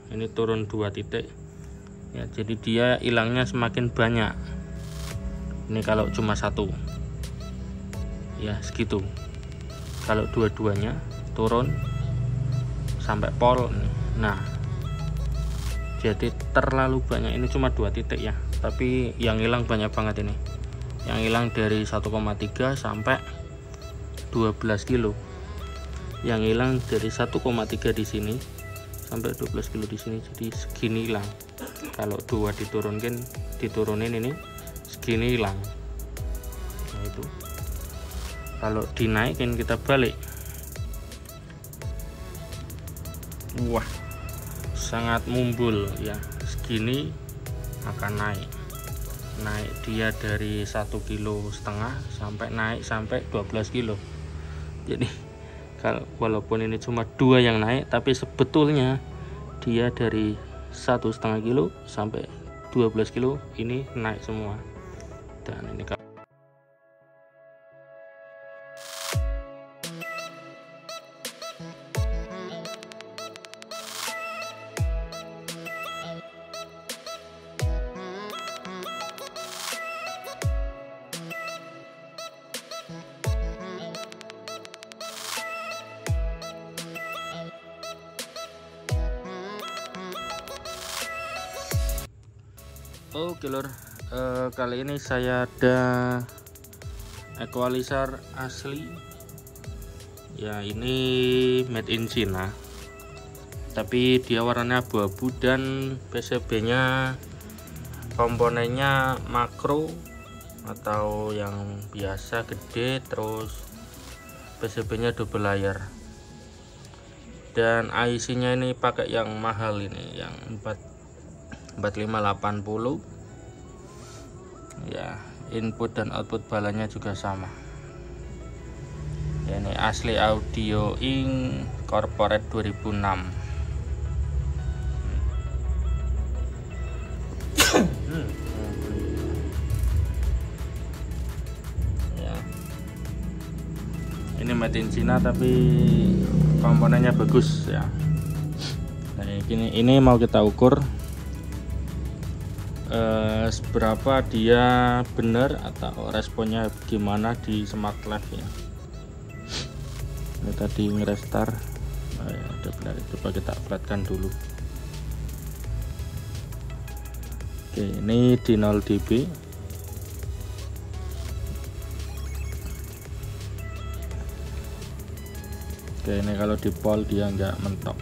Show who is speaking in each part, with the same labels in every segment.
Speaker 1: ini turun 2 titik ya, jadi dia hilangnya semakin banyak. Ini kalau cuma 1 ya segitu, kalau dua-duanya turun sampai pol. Nah jadi terlalu banyak, ini cuma 2 titik ya, tapi yang hilang banyak banget ini. Yang hilang dari 1,3 sampai 12 kilo. Yang hilang dari 1,3 di sini sampai 12 kilo di sini, jadi segini hilang. Kalau 2 diturunin ini segini hilang. Nah itu kalau dinaikin kita balik, wah sangat mumbul ya, segini akan naik dia dari 1,5 kilo sampai naik sampai 12 kilo. Jadi walaupun ini cuma 2 yang naik, tapi sebetulnya dia dari 1,5 kilo sampai 12 kilo ini naik semua. Dan ini oke lor, kali ini saya ada equalizer asli ya, ini made in China tapi dia warnanya abu-abu dan PCB nya komponennya makro atau yang biasa gede, terus PCB nya double layer, dan IC nya ini pakai yang mahal ini, yang 4580 ya. Input dan output balanya juga sama ya, ini asli Audio Inc Corporate 2006 ya. Ini made in China tapi komponennya bagus ya. Nah ini mau kita ukur seberapa dia benar atau responnya gimana di smart live ya. Ini tadi ngerestar, ya, udah benar. Coba kita flatkan dulu. Oke, ini di 0 dB. Oke, ini kalau di pol dia nggak mentok.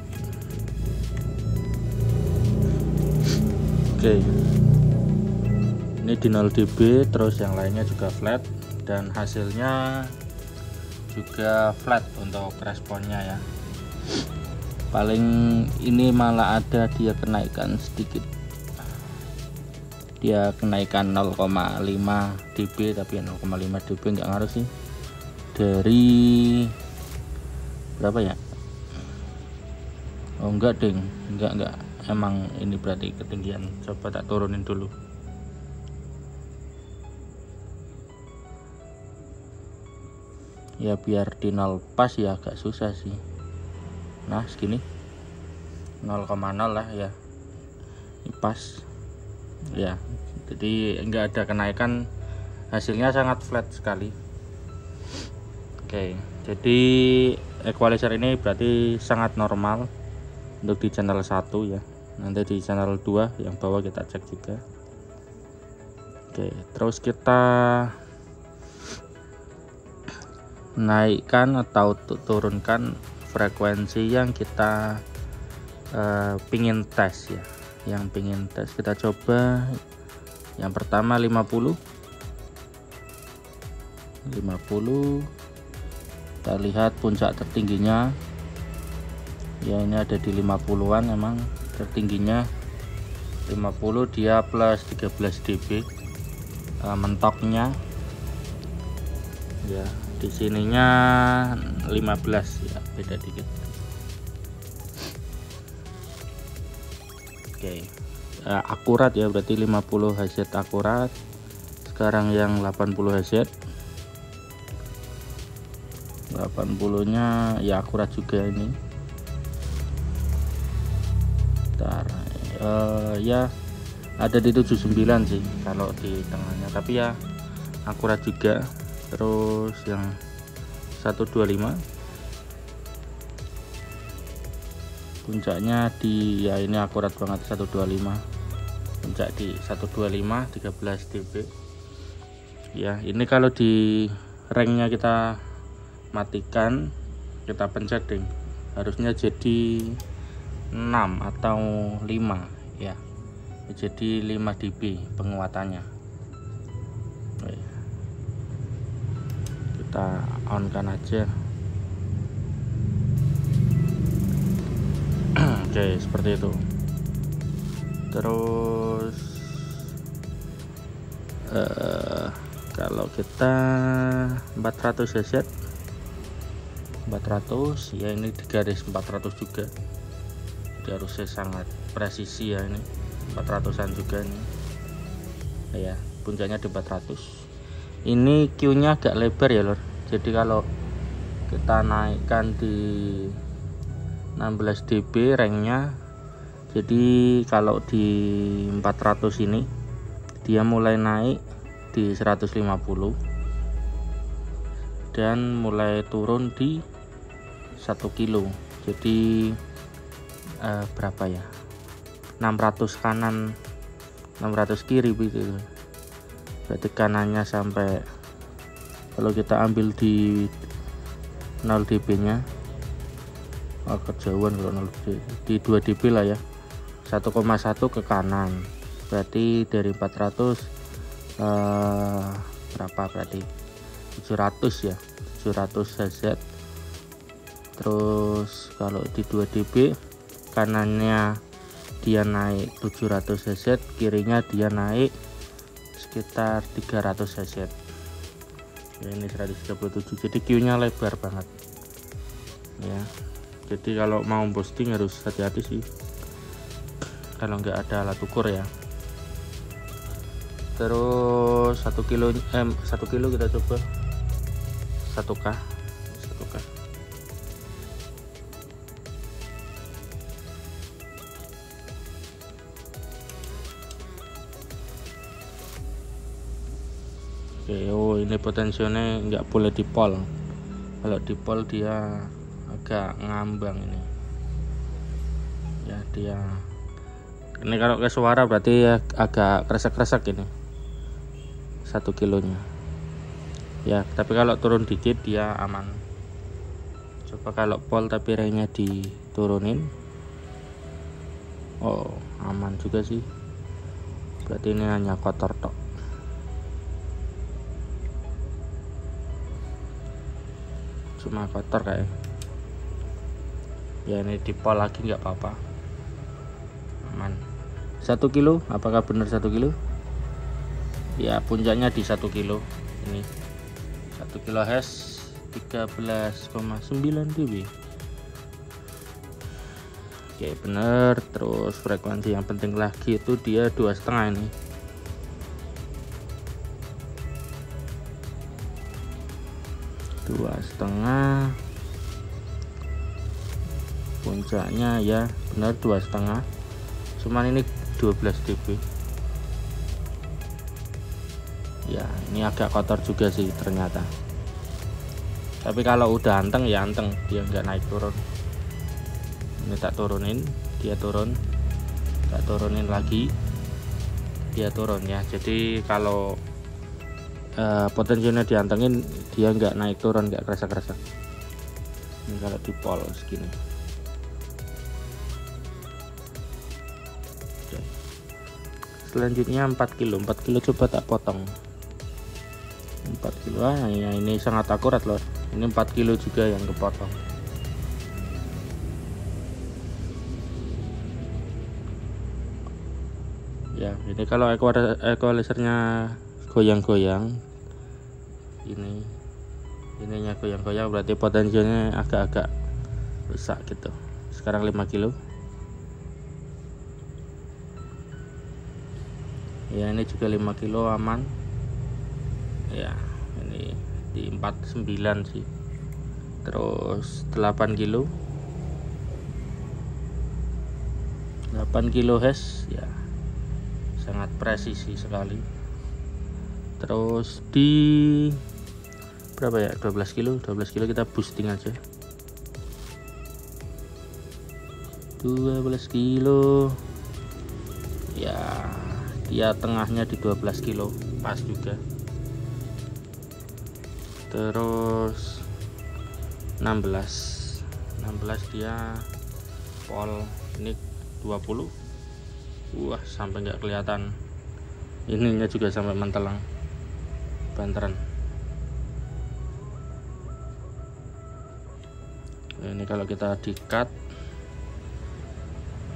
Speaker 1: Oke, ini di 0 dB, terus yang lainnya juga flat, dan hasilnya juga flat untuk responnya ya. Paling ini malah ada dia kenaikan sedikit, dia kenaikan 0,5 dB, tapi 0,5 dB nggak ngaruh sih. Dari berapa ya? Oh enggak ding, enggak, emang ini berarti ketinggian. Coba tak turunin dulu. Ya biar di 0 pas ya, agak susah sih. Nah segini 0,0 lah ya, ini pas ya, jadi enggak ada kenaikan, hasilnya sangat flat sekali. Oke, jadi equalizer ini berarti sangat normal untuk di channel 1 ya. Nanti di channel 2 yang bawah kita cek juga. Oke, terus kita naikkan atau turunkan frekuensi yang kita pingin tes ya. Yang pingin tes kita coba yang pertama 50. Kita lihat puncak tertingginya ya, ini ada di 50-an, emang tertingginya 50, dia plus 13 dB mentoknya ya. Di sininya 15 ya, beda dikit. Oke, akurat ya, berarti 50 Hz akurat. Sekarang yang 80 Hz, 80 nya ya akurat juga ini. Bentar. Ya ada di 79 sih kalau di tengahnya, tapi ya akurat juga. Terus yang 125 puncaknya di, ya ini akurat banget 125, puncak di 125 13 dB ya. Ini kalau di ranknya kita matikan, kita pencet deh, harusnya jadi 6 atau 5 ya, jadi 5 dB penguatannya. Kita on kan aja. Oke, seperti itu. Terus kalau kita 400 Hz 400 ya, ini di garis 400 juga, jadi harusnya sangat presisi ya, ini 400an juga ini ya, puncaknya di 400. Ini Q-nya agak lebar ya lor, jadi kalau kita naikkan di 16 dB ranknya, jadi kalau di 400 ini dia mulai naik di 150 dan mulai turun di 1 kilo, jadi berapa ya, 600 kanan 600 kiri begitu. Berarti kanannya sampai, kalau kita ambil di 0 dB nya, kejauhan kalau 0 dB, di 2 dB lah ya, 1,1 ke kanan, berarti dari 400 berapa, berarti 700 ya, 700 Hz. Terus kalau di 2 dB kanannya dia naik 700 Hz, kirinya dia naik sekitar 300 Hz ya, ini 137, jadi Q-nya lebar banget ya. Jadi kalau mau boosting harus hati-hati sih kalau nggak ada alat ukur ya. Terus 1 kilo kita coba 1K. Oke, oh ini potensinya nggak boleh di pol. Kalau di pol dia agak ngambang ini ya, dia ini kalau ke suara berarti ya agak kresek-kresek ini 1 kilonya ya, tapi kalau turun dikit dia aman. Coba kalau pol tapi ranknya diturunin, oh aman juga sih, berarti ini hanya kotor tok. Cuma kotor kayak ya, ini di pol lagi nggak apa-apa, aman. 1 kilo, apakah benar 1 kilo ya, puncaknya di 1 kilo ini, 1 kHz 13,9 dB. Oke bener. Terus frekuensi yang penting lagi itu dia 2,5 ini, puncaknya ya benar 2,5, cuman ini 12 dB ya. Ini agak kotor juga sih ternyata, tapi kalau udah anteng ya anteng, dia nggak naik turun. Ini tak turunin, dia turun, tak turunin lagi, dia turun ya. Jadi kalau potensinya diantengin, dia nggak naik turun, nggak kerasa-kerasa. Ini kalau di pol segini. Oke. Selanjutnya 4 kilo coba tak potong 4 kilo. Ya ini sangat akurat loh, ini 4 kilo juga yang kepotong ya. Ini kalau equalizernya goyang-goyang, ininya goyang-goyang, berarti potensinya agak-agak rusak gitu. Sekarang 5 kilo ya, ini juga 5 kilo aman ya. Ini di 49 sih. Terus 8 kilo 8 kHz ya, sangat presisi sekali. Terus di berapa ya, 12 kilo kita boosting aja. 12 kilo ya, dia tengahnya di 12 kilo pas juga. Terus 16 dia pol ini 20. Wah, sampai nggak kelihatan ininya juga, sampai mentelang banteran. Ini kalau kita di cut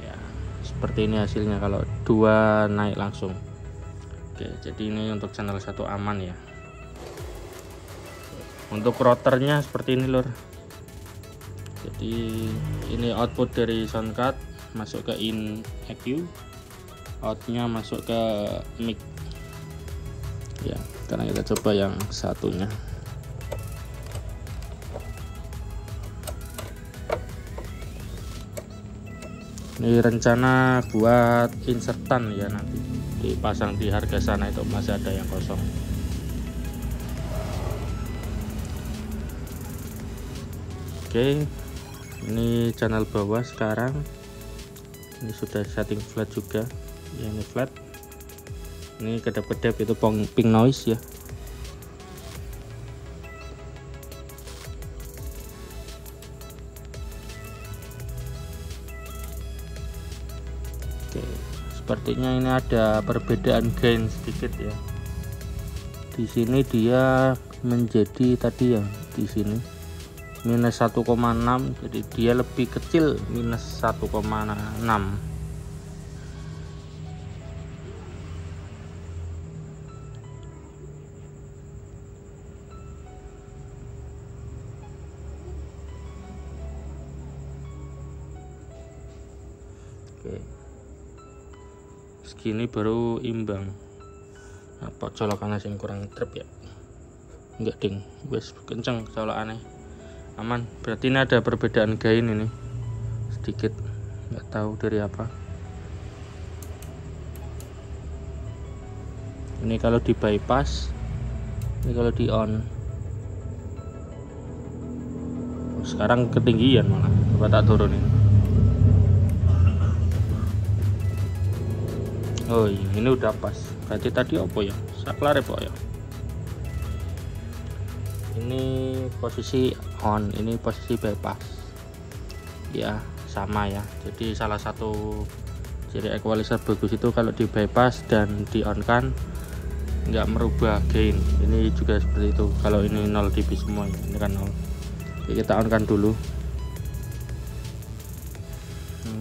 Speaker 1: ya, seperti ini hasilnya kalau 2 naik langsung. Oke, jadi ini untuk channel 1 aman ya. Untuk rotornya seperti ini lur. Jadi ini output dari sound card masuk ke in EQ, outnya masuk ke mic ya. Sekarang kita coba yang satunya. Ini rencana buat insertan ya, nanti dipasang di harga sana itu masih ada yang kosong. Oke, ini channel bawah sekarang. Ini sudah setting flat juga ya, ini flat. Ini kedap-kedap itu ping noise ya. Oke, sepertinya ini ada perbedaan gain sedikit ya. Di sini dia menjadi tadi ya, di sini minus 1,6, jadi dia lebih kecil, minus 1,6. Oke, segini baru imbang. Apa colokannya sing kurang trip ya? Enggak ding, wes kenceng colokannya, aman. Berarti ini ada perbedaan gain ini sedikit, nggak tahu dari apa. Ini kalau di bypass, ini kalau di on. Sekarang ketinggian malah, coba tak turunin. Oh iya, ini udah pas. Berarti tadi apa ya, saklar ya. Ini posisi on, ini posisi bypass ya, sama ya. Jadi salah satu ciri equalizer bagus itu kalau di bypass dan di on kan nggak merubah gain. Ini juga seperti itu. Kalau ini 0 dB semua ya, ini kan 0. Jadi kita on kan dulu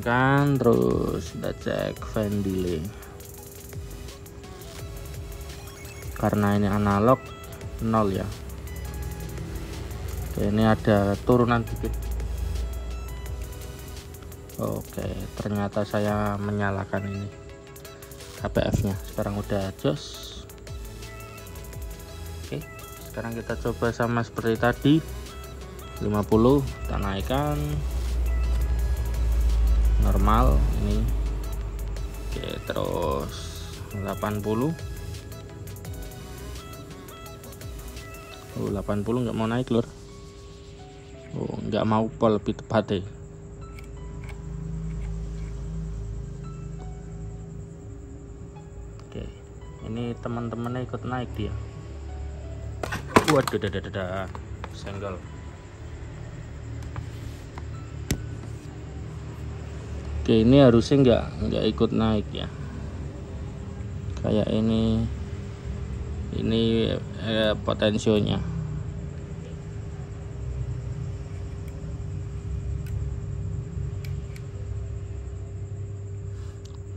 Speaker 1: kan, terus kita cek fan delay. Karena ini analog 0 ya. Oke, ini ada turunan dikit. Oke, ternyata saya menyalakan ini HPF nya, sekarang udah jos. Oke, sekarang kita coba sama seperti tadi, 50 kita naikkan normal ini. Oke, terus 80. 80 nggak mau naik lur. Nggak mau pol, lebih tepat deh. Oke, ini teman-temannya ikut naik dia. Waduh, dadah senggol. Oke, ini harusnya nggak ikut naik ya. Kayak ini potensionya.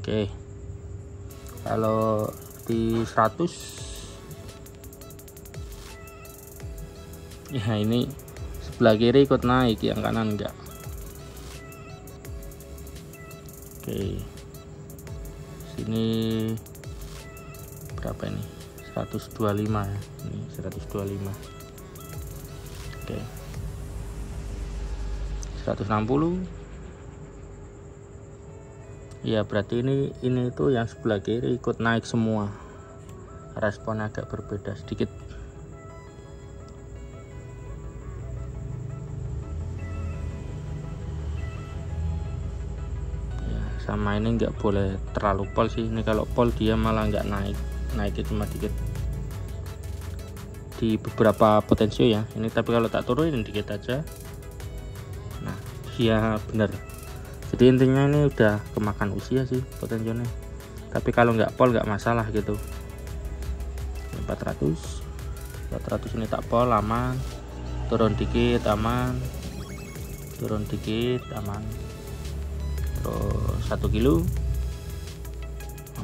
Speaker 1: Oke, kalau di 100 ya, ini sebelah kiri ikut naik, yang kanan enggak. Oke, sini berapa ini, 125 ya, ini 125. Oke, 160, Ya berarti ini itu yang sebelah kiri ikut naik semua, responnya agak berbeda sedikit. Ya, sama ini nggak boleh terlalu pol sih, ini kalau pol dia malah nggak naiknya cuma dikit di beberapa potensio ya ini, tapi kalau tak turunin dikit aja. Nah iya bener, jadi intinya ini udah kemakan usia sih potensionya, tapi kalau nggak pol nggak masalah gitu. 400 ini tak pol aman, turun dikit aman, turun dikit aman, terus 1 kilo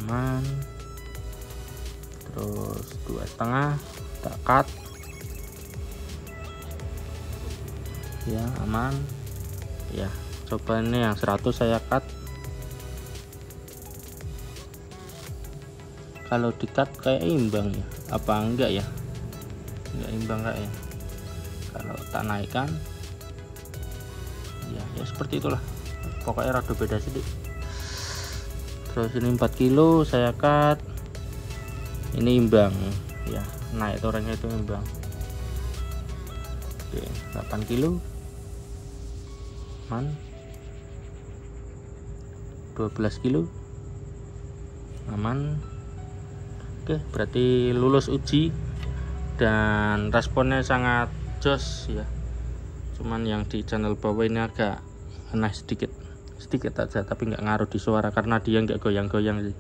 Speaker 1: aman, terus 2,5 tak cut ya aman ya. Coba ini yang 100 saya cut, kalau di cut kayak imbang ya, apa enggak ya, enggak imbang kayak ya. Kalau tak naikkan ya seperti itulah, pokoknya rada beda sedikit. Terus ini 4 kilo saya cut, ini imbang ya, naik torengnya itu imbang. Oke 8 kilo aman, 12 kilo aman. Oke berarti lulus uji dan responnya sangat jos ya, cuman yang di channel bawah ini agak aneh sedikit aja, tapi nggak ngaruh di suara karena dia nggak goyang-goyang sih,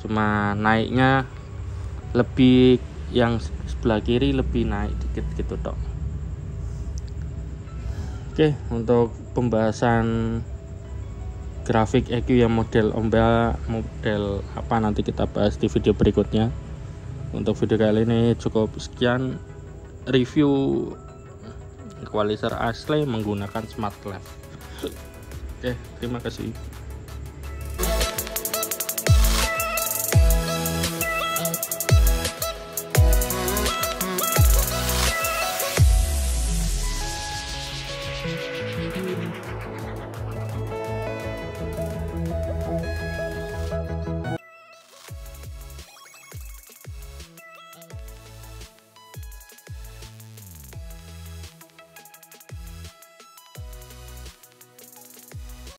Speaker 1: cuma naiknya lebih yang sebelah kiri lebih naik dikit gitu tok. Oke, untuk pembahasan grafik EQ yang model ombak model apa nanti kita bahas di video berikutnya. Untuk video kali ini cukup sekian review equalizer asli menggunakan smart left. Oke, terima kasih.